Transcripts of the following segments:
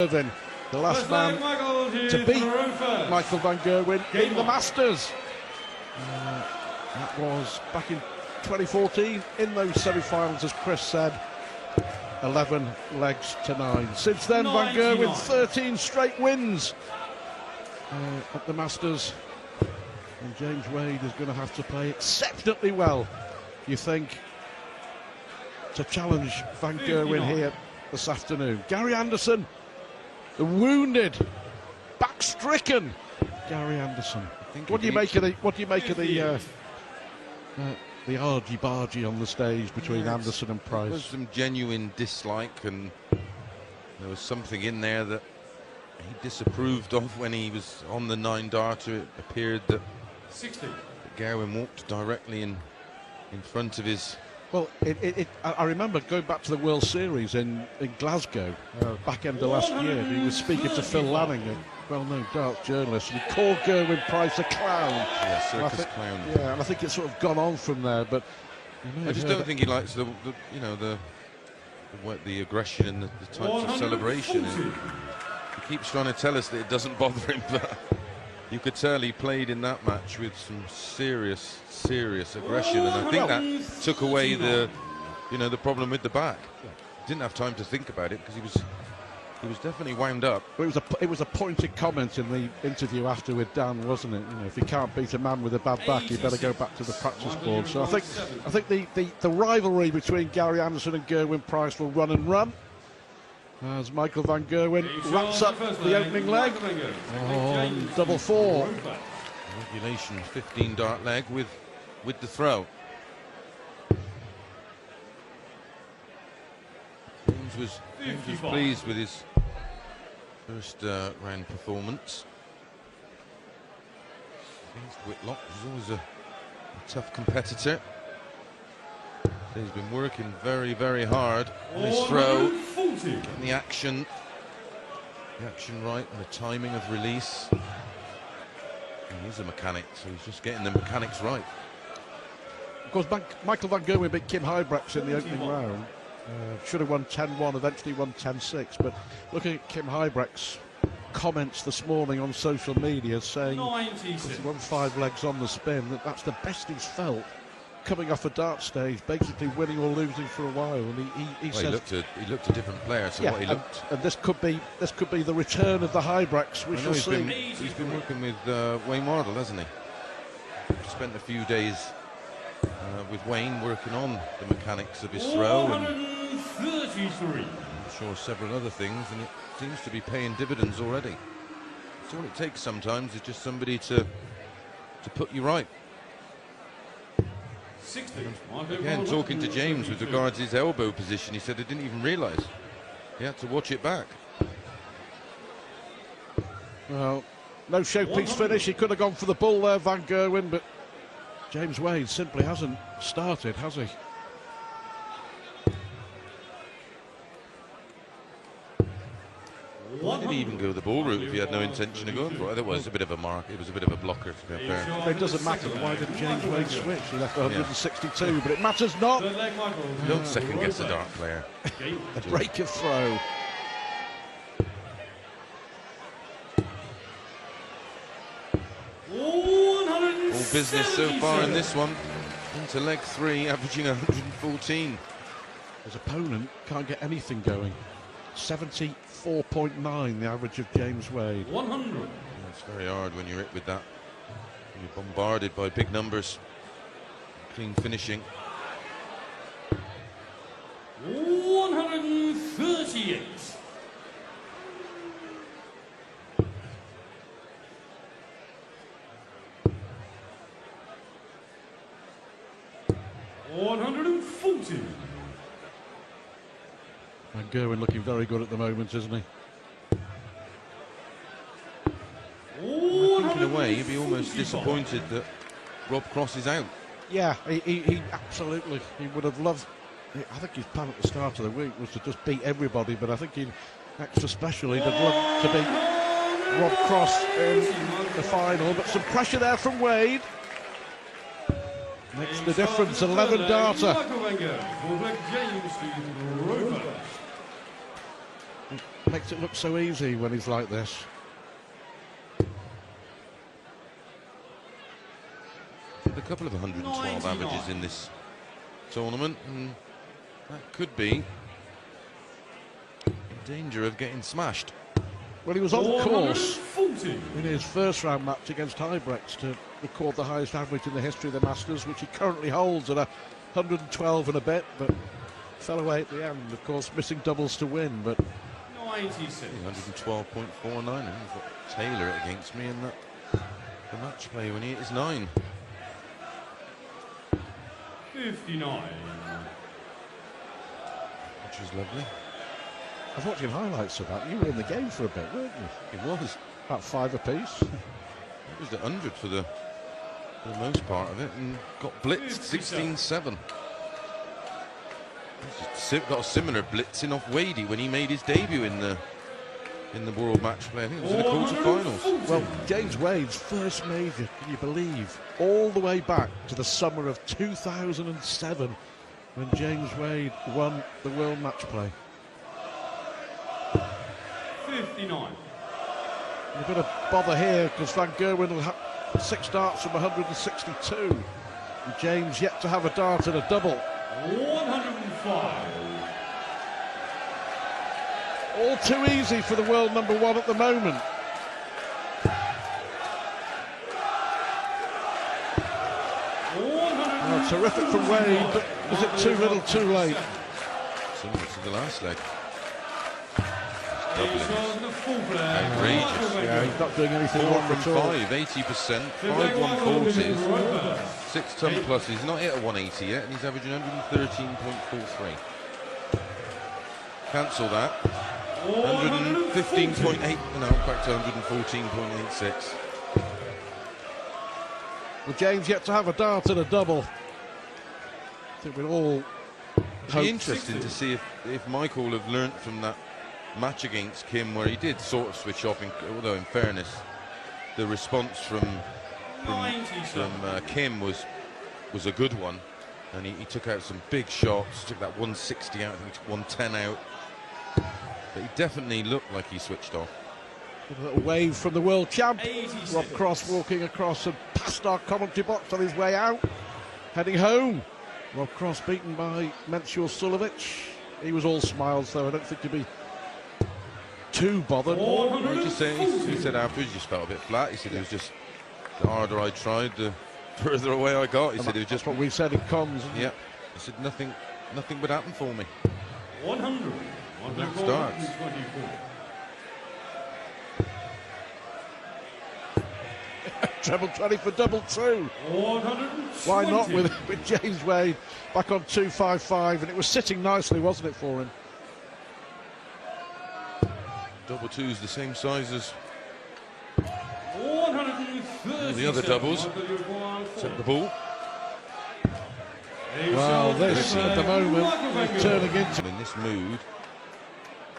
Gerwen, the last man to beat Michael van Gerwen in the Masters. That was back in 2014 in those semi-finals, as Chris said, 11 legs to 9. Since then, Van Gerwen 13 straight wins at the Masters. And James Wade is going to have to play exceptionally well, you think, to challenge Van Gerwen here this afternoon. Gary Anderson, the wounded, back-stricken Gary Anderson. What do you make of the argy-bargy on the stage between Anderson and Price? There was some genuine dislike, and there was something in there that he disapproved of when he was on the 9-darter. It appeared that Gerwen walked directly in front of his. Well, I remember going back to the World Series in Glasgow, back end of last year. He was speaking to Phil Lanning, a well-known darts journalist, and he called Gerwen Price a clown. Yeah, circus clown. Yeah, and I think it's sort of gone on from there. But I just don't think he likes the aggression and the types of celebration. He keeps trying to tell us that it doesn't bother him, but you could tell he played in that match with some serious aggression, and I think that took away the problem with the back. Didn't have time to think about it because he was definitely wound up. Well, it was a pointed comment in the interview after with Dan, wasn't it? If you can't beat a man with a bad back, you better go back to the practice board. So I think the rivalry between Gary Anderson and Gerwen Price will run and run as Michael van Gerwen wraps up the opening leg on double 4. Regulation 15-dart leg with the throw. James was pleased with his first round performance. Whitlock was always a tough competitor. He's been working very hard on his throw, getting the action right and the timing of release. He is a mechanic, so he's just getting the mechanics right. Of course, Michael van Gerwen beat Kim Huybrechts in the opening round. Should have won 10-1, eventually won 10-6. But looking at Kim Huybrechts' comments this morning on social media saying he won 5 legs on the spin, that's the best he's felt coming off a dart stage, basically winning or losing for a while. And he says he looked a different player. So what he looked, and this could be the return of the Huybrechts. We shall see. He's been working with Wayne Wardle, hasn't he? Spent a few days with Wayne working on the mechanics of his throw, and I'm sure several other things, and it seems to be paying dividends already. So all it takes sometimes is just somebody to put you right. Again, talking to James with regards to his elbow position, he said he didn't even realise he had to watch it back. Well, no showpiece finish. He could have gone for the bull there, Van Gerwen, but James Wade simply hasn't started, has he? Why did he even go the ball route if he had no intention of going for it? It was a bit of a mark. It was a bit of a blocker, to be fair. It doesn't matter. Why didn't James Wade switch? He left 162, but it matters not. Don't second guess a dart player. A break of throw. All business so far in this one. Into leg 3, averaging 114. His opponent can't get anything going. 74.9 the average of James Wade. 100. Yeah, it's very hard when you're hit with that. You're bombarded by big numbers. Clean finishing. 138. And Gerwen looking very good at the moment, isn't he? In a way, you'd be almost disappointed that Rob Cross is out. Yeah, he absolutely. He would have loved. I think his plan at the start of the week was to just beat everybody, but I think he'd extra special. He'd have loved to beat Rob Cross in the final. But some pressure there from Wade. Makes the difference, 11 darter. makes it look so easy when he's like this. A couple of 112 averages in this tournament, and that could be in danger of getting smashed. Well, he was on course in his first round match against Hybrex to record the highest average in the history of the Masters, which he currently holds at 112 and a bit, but fell away at the end, of course, missing doubles to win. But 96. 112.49, and he's got Taylor against me in the match play when he hit his 9. 59. Which was lovely. I was watching highlights of that. You were in the game for a bit, weren't you? It was. About 5 apiece. It was the 100 for the most part of it, and got blitzed 16-7. Got a similar blitzing off Wadey when he made his debut in the World Match Play. I think it was in the quarterfinals. Well, James Wade's first major, can you believe? All the way back to the summer of 2007 when James Wade won the World Match Play. 59. A bit of bother here because Van Gerwen will have 6 darts from 162. And James yet to have a dart and a double. 105. All too easy for the world number 1 at the moment. Oh, terrific from Wade, but was it too little too late? Similar to the last leg. Outrageous. Yeah, he's not doing anything wrong at all. 4 from 5, 80%, 5 140s, 6 ton pluses. He's not hit a 180 yet, and he's averaging 113.43. Cancel that. 115.8, no, back to 114.86. Well, James yet to have a dart and a double. I think we'd all It'd be interesting to see if Michael have learnt from that match against Kim, where he did sort of switch off, although in fairness the response from Kim was a good one, and he took out some big shots, took that 160 out, I think he took 110 out, but he definitely looked like he switched off. A little wave from the world champ. Rob Cross walking across and past our commentary box on his way out, heading home. Rob Cross beaten by Mensuel Sulovic. He was all smiles though. I don't think he'd be too bothered. He said afterwards, he just felt a bit flat. He said it was just the harder I tried, the further away I got. He said it was just what we said in comms. Yeah, he said nothing would happen for me. 100. Starts. Treble 20 for double 2. Why not with James Wade back on 255, and it was sitting nicely, wasn't it, for him? Double 2's the same size as 130. the other doubles. Took the ball. Well, this at the moment is turning into. In this mood,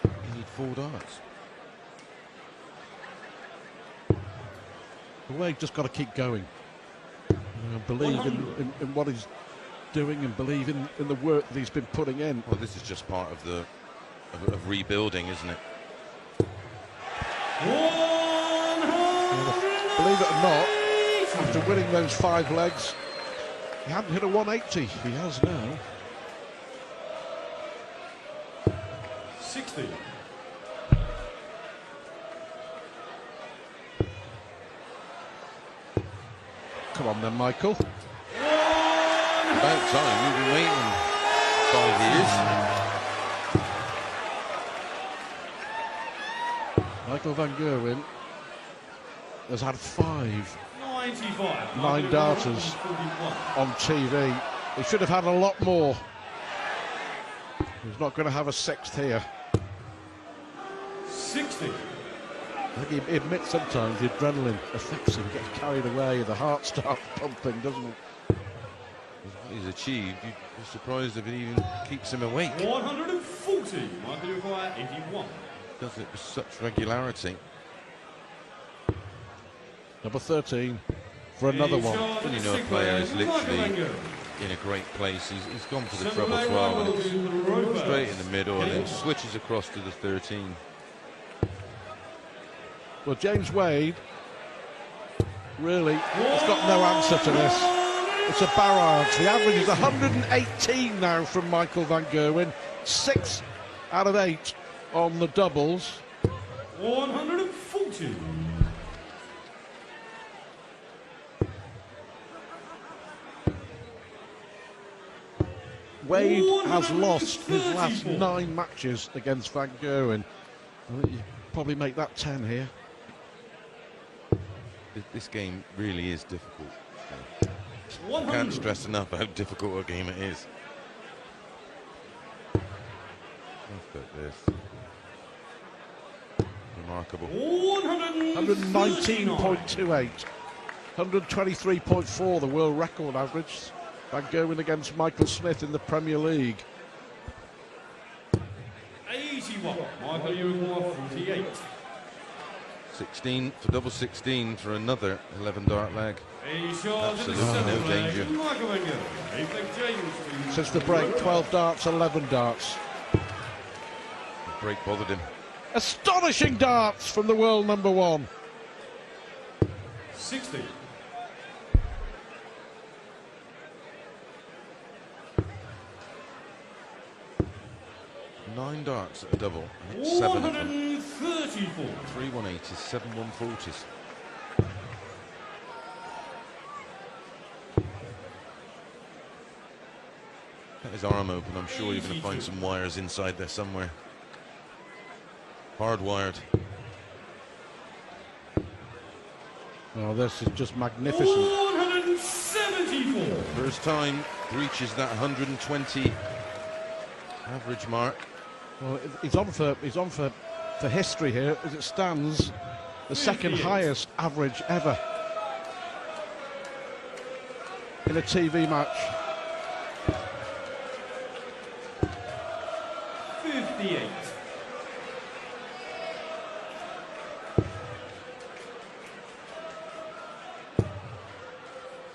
you need 4 darts. Wade just got to keep going. Believe in what he's doing and believe in the work that he's been putting in. Well, this is just part of of rebuilding, isn't it? Believe it or not, after winning those 5 legs, he hadn't hit a 180. He has now. 60. Come on then, Michael. About time. We've been waiting 5 years. Michael Van Gerwen has had 95. 9 darters on TV. He should have had a lot more. He's not going to have a 6th here. 60. I think he admits sometimes the adrenaline affects him, gets carried away, the heart starts pumping, doesn't it? What he's achieved, you'd be surprised if it even keeps him awake. 140. Michael Gerwen, 81. Does it with such regularity. Number 13 for another one. When you know a player is literally in a great place, he's gone for the treble 12 and it's straight in the middle and then switches across to the 13. Well, James Wade really has got no answer to this. It's a barrage. The average is 118 now from Michael van Gerwen. 6 out of 8 on the doubles. 140. Wade has lost his last 9 matches against van Gerwen. I think you probably make that 10 here. This game really is difficult. I 100. can't stress enough how difficult a game it is. Look at this. Remarkable. 119.28. 123.4, the world record average. Van Gerwen against Michael Smith in the Premier League. 81. Michael Uruguay 48. 16 for double 16 for another 11 dart leg. Absolutely no danger. Since the break, 12 darts, 11 darts. The break bothered him. Astonishing darts from the world number 1. 60. Nine darts at a double. And it's 7 of them. 134. 3 180s, 7 140s. Got his arm open. I'm sure you're going to find some wires inside there somewhere. Hardwired. Oh, this is just magnificent. 174. First time reaches that 120 average mark. Well, he's on for history here, as it stands, the second highest average ever in a TV match. 58.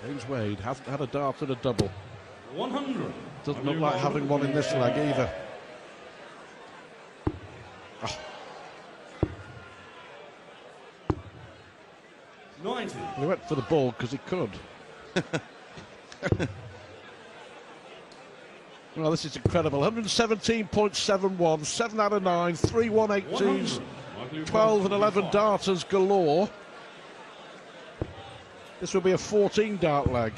James Wade has had a dart and a double. 100. Doesn't look like having one in this leg either. Oh. 90. He went for the ball because he could. Well, this is incredible. 117.71, 7 out of 9, 3 180s, 12 and 11 darters galore. This will be a 14 dart leg.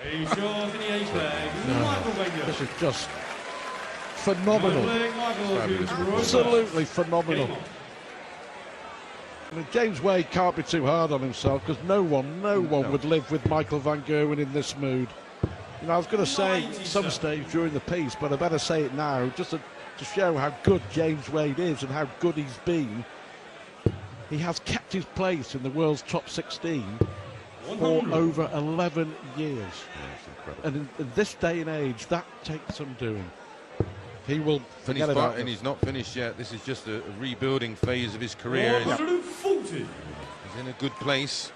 A shot in the 8 leg. Michael Wenger. This is just phenomenal. Michael. Absolutely phenomenal. I mean, James Wade can't be too hard on himself because no one would live with Michael van Gerwen in this mood. You know, I was going to say at some stage during the piece, but I better say it now, just to show how good James Wade is and how good he's been. He has kept his place in the world's top 16 for over 11 years. Yeah, and in this day and age, that takes some doing. He will forget about it. And he's not finished yet. This is just a rebuilding phase of his career. 140. He's in a good place.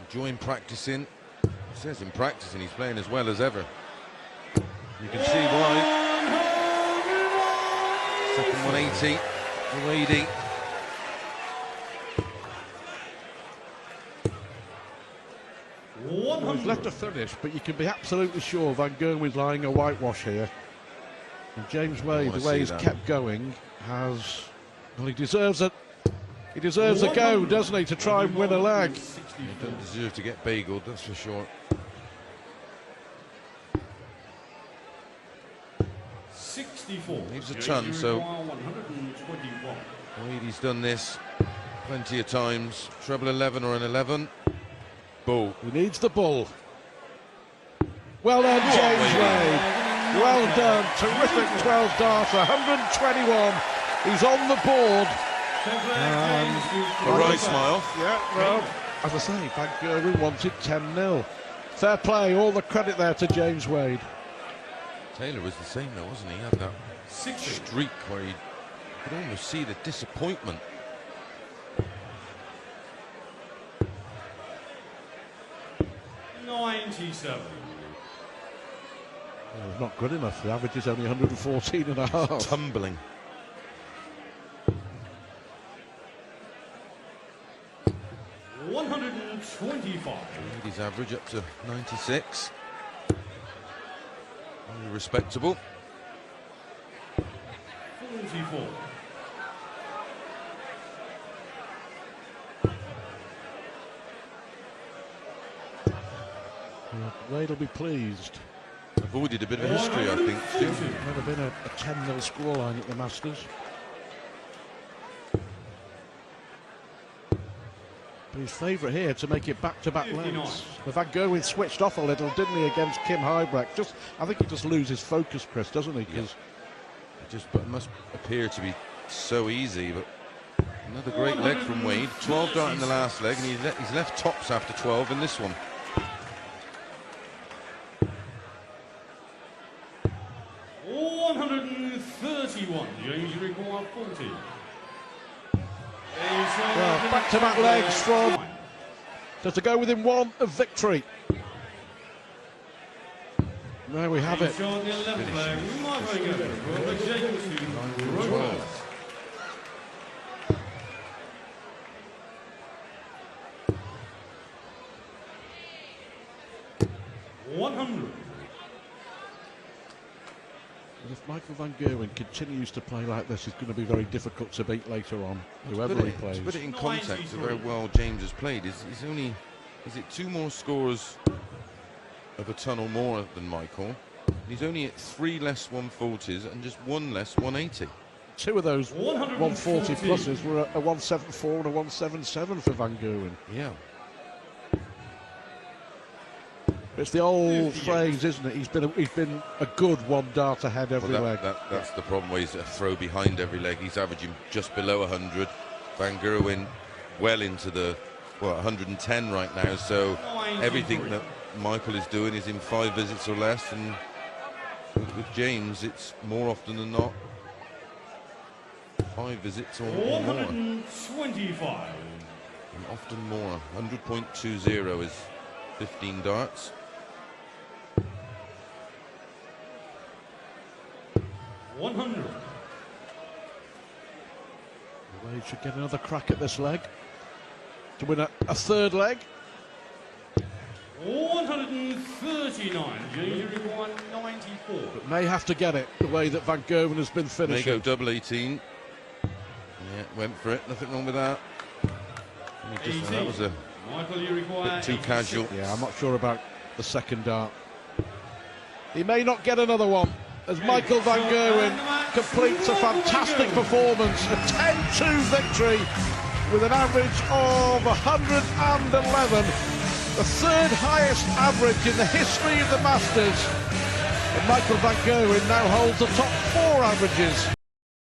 Enjoying practicing. He says in practicing he's playing as well as ever. You can see why. Second 180. 180. Well, he's left a finish, but you can be absolutely sure Van Gerwen's lying a whitewash here. And James Wade, the way he's kept going, has... Well, he deserves it. He deserves a go, doesn't he, to try and win a leg. He doesn't deserve to get bageled, that's for sure. 64. Leaves a ton, so 121. Wade's done this plenty of times. Treble 11 or an 11. Bull. He needs the bull. Well done, James Wade. Well done. Terrific 12 darter. 121. He's on the board. A right smile. Yeah, well, as I say, Van Gerwen wanted 10-0. Fair play. All the credit there to James Wade. Taylor was the same though, wasn't he? He had that streak where you could almost see the disappointment. Well, it's not good enough. The average is only 114 and a half. Tumbling. 125. His average up to 96. Very respectable. 44. Wade will be pleased. Avoided a bit of history, I think, too. Never been a 10-0 scoreline at the Masters. But his favourite here to make it back-to-back 59. legs. But Van Gerwen switched off a little, didn't he, against Kim Huybrecht? I think he just loses focus, Chris, doesn't he? Yeah. It must appear to be so easy, but another great leg from Wade. 12 dart in the last leg, and he's left tops after 12 in this one. James, you require 40. Well, back-to-back legs from... So to go within one of victory. There we have it. Shot the 11th leg. James to 100. And if Michael Van Gerwen continues to play like this, it's going to be very difficult to beat later on, whoever he plays. To put it in context of how well James has played, is it 2 more scores of a ton or more than Michael? He's only at 3 less 140s and just 1 less 180. 2 of those 140 pluses were a 174 and a 177 for Van Gerwen. Yeah. It's the old phrase, isn't it? He's been a good 1 dart ahead every leg. That's the problem, where he's a throw behind every leg. He's averaging just below 100. Van Gerwen well into the 110 right now. So everything that Michael is doing is in 5 visits or less, and with James, it's more often than not 5 visits or more. 125. And often more. 100.20 is 15 darts. 100. Wade should get another crack at this leg to win a 3rd leg. 139. James, you require 94. But may have to get it the way that Van Gerwen has been May finishing. go double 18. Yeah, went for it. Nothing wrong with that. That was a Michael, you require bit too casual. Yeah, I'm not sure about the 2nd dart. He may not get another one as Michael Van Gerwen completes a fantastic performance, a 10-2 victory with an average of 111, the 3rd highest average in the history of the Masters. And Michael Van Gerwen now holds the top 4 averages.